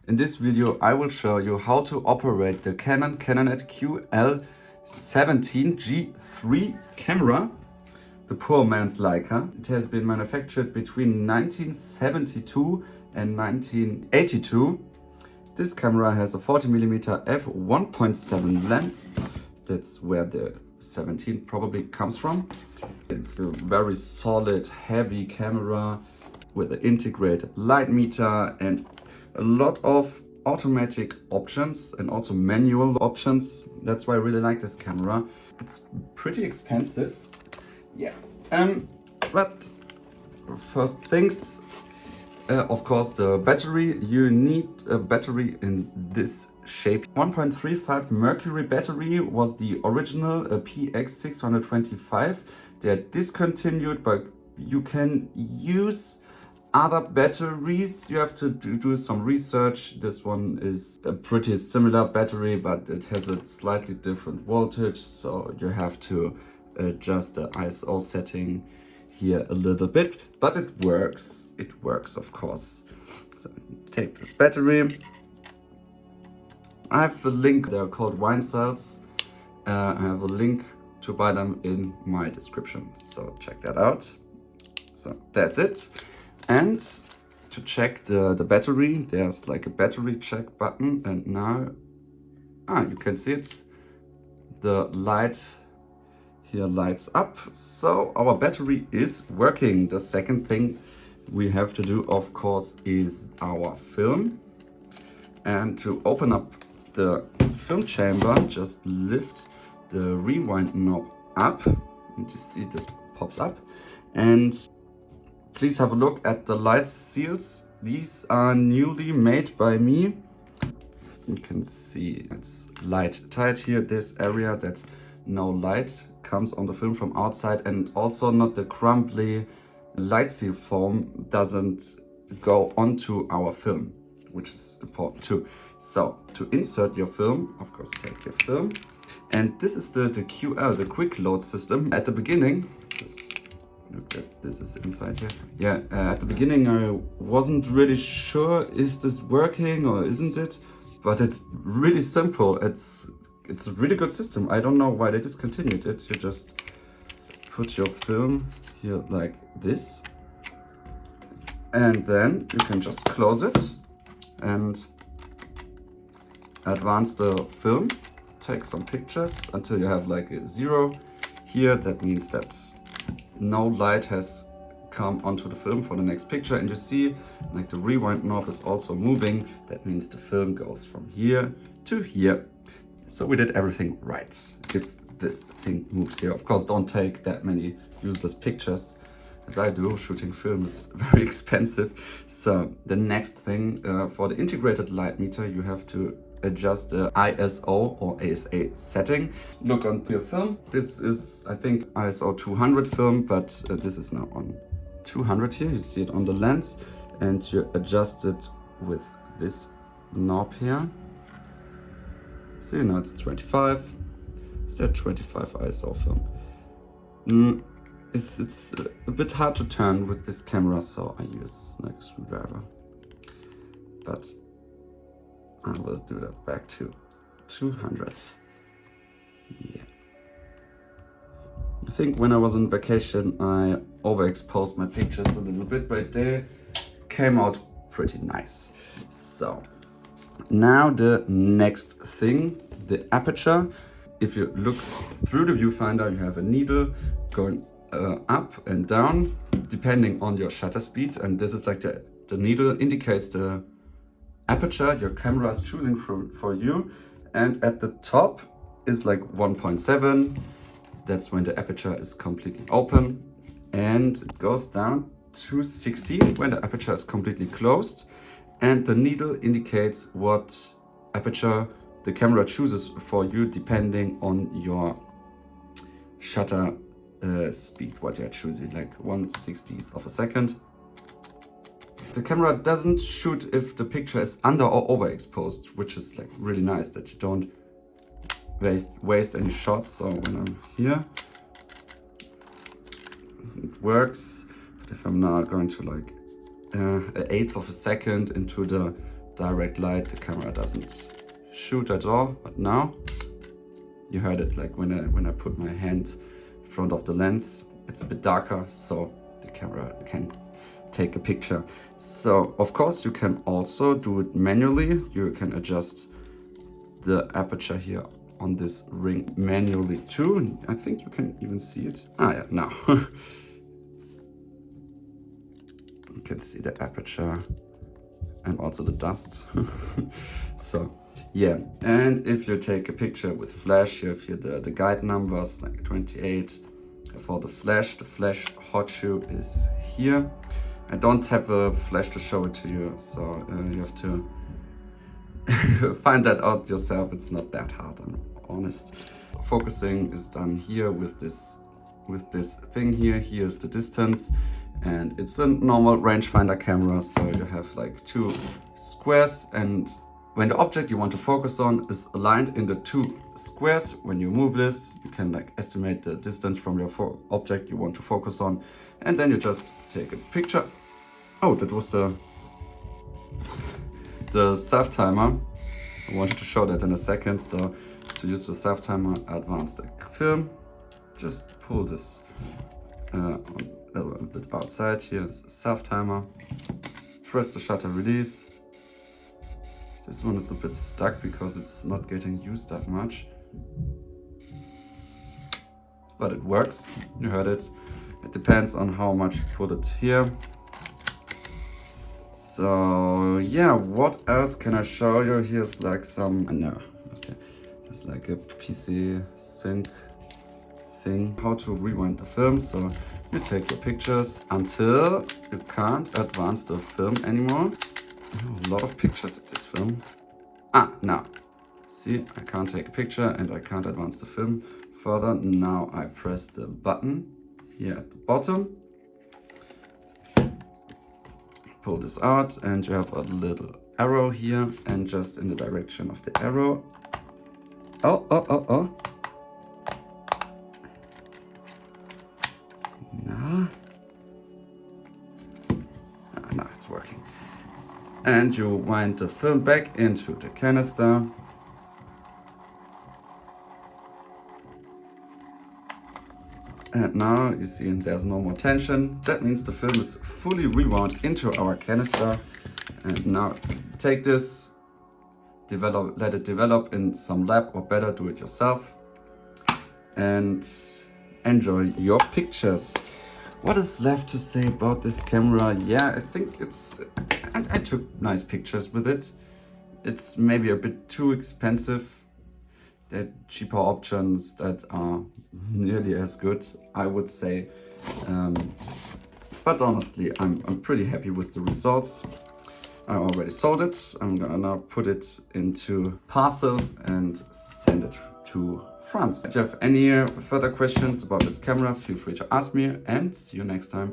In this video I will show you how to operate the Canon Canonet QL17 GIII camera, the poor man's Leica. It has been manufactured between 1972 and 1982. This camera has a 40mm f1.7 lens. That's where the 17 probably comes from. It's a very solid, heavy camera with an integrated light meter and a lot of automatic options and also manual options. That's why I really like this camera. It's pretty expensive. Yeah. But first things, of course, the battery. You need a battery in this shape. 1.35 mercury battery was the original PX625. They're discontinued, but you can use other batteries. You have to do some research. This one is a pretty similar battery, but it has a slightly different voltage, so you have to adjust the ISO setting here a little bit, but it works. It works, of course. So take this battery. I have a link. They're called wine cells. I have a link to buy them in my description, so check that out. So that's it. And to check the battery, there's like a battery check button, and now you can see it. The light here lights up, so our battery is working. The second thing we have to do, of course, is our film. And to open up the film chamber, just lift the rewind knob up, and you see this pops up. And please have a look at the light seals. These are newly made by me. You can see it's light tight here, this area, that no light comes on the film from outside, and also not the crumbly light seal foam doesn't go onto our film, which is important too. So to insert your film, of course, take your film. And this is the QL, the quick load system. At the beginning, just look at this is inside here. Yeah, at the beginning I wasn't really sure, is this working or isn't it? But it's really simple. It's a really good system. I don't know why they discontinued it. You just put your film here like this, and then you can just close it and advance the film. Take some pictures until you have like a 0 here. That means that no light has come onto the film for the next picture, and you see like the rewind knob is also moving. That means the film goes from here to here. So we did everything right. If this thing moves here, of course, don't take that many useless pictures as I do. Shooting film is very expensive. So the next thing, for the integrated light meter, you have to adjust the ISO or ASA setting. Look onto your film. This is, I think, ISO 200 film, but this is now on 200 here. You see it on the lens, and you adjust it with this knob here. See, now it's 25. It's that 25 ISO film. It's a bit hard to turn with this camera, so I use like a screwdriver. But I will do that back to 200. Yeah. I think when I was on vacation, I overexposed my pictures a little bit, but they came out pretty nice. So now the next thing, the aperture. If you look through the viewfinder, you have a needle going up and down depending on your shutter speed, and this is like the needle indicates the aperture your camera is choosing for you. And at the top is like 1.7. That's when the aperture is completely open, and it goes down to 60 when the aperture is completely closed. And the needle indicates what aperture the camera chooses for you depending on your shutter speed, what you're choosing, like 1/60th of a second. The camera doesn't shoot if the picture is under or overexposed, which is like really nice, that you don't waste any shots. So when I'm here, it works. But if I'm now going to like an eighth of a second into the direct light, the camera doesn't shoot at all. But now you heard it, like when I put my hand in front of the lens, it's a bit darker, so the camera can take a picture. So of course you can also do it manually. You can adjust the aperture here on this ring manually too. And I think you can even see it. Ah yeah, now. You can see the aperture and also the dust. So yeah, and if you take a picture with flash, you have here the guide numbers, like 28 for the flash hot shoe is here. I don't have a flash to show it to you, so you have to find that out yourself. It's not that hard, I'm honest. Focusing is done here with this thing here. Here's the distance, and it's a normal rangefinder camera, so you have like two squares, and when the object you want to focus on is aligned in the two squares, when you move this, you can like estimate the distance from your object you want to focus on, and then you just take a picture. Oh, that was the self timer. I wanted to show that in a second. So to use the self timer, advanced film, just pull this a little bit outside. Here's the self timer. Press the shutter release. This one is a bit stuck because it's not getting used that much, but it works. You heard it. It depends on how much you put it here. So yeah, what else can I show you? Here's like some, no, okay, there's like a PC sync thing, how to rewind the film. So you take your pictures until you can't advance the film anymore. Oh, a lot of pictures in this film. Ah, now, see, I can't take a picture and I can't advance the film further. Now I press the button here at the bottom. Pull this out and you have a little arrow here, and just in the direction of the arrow. Oh. Now it's working. And you wind the film back into the canister. And now you see there's no more tension. That means the film is fully rewound into our canister. And now take this, let it develop in some lab, or better, do it yourself, and enjoy your pictures. What is left to say about this camera? Yeah, I think I took nice pictures with it. It's maybe a bit too expensive. There are cheaper options that are nearly as good, I would say. But honestly, I'm pretty happy with the results. I already sold it. I'm gonna now put it into parcel and send it to France. If you have any further questions about this camera, feel free to ask me, and see you next time.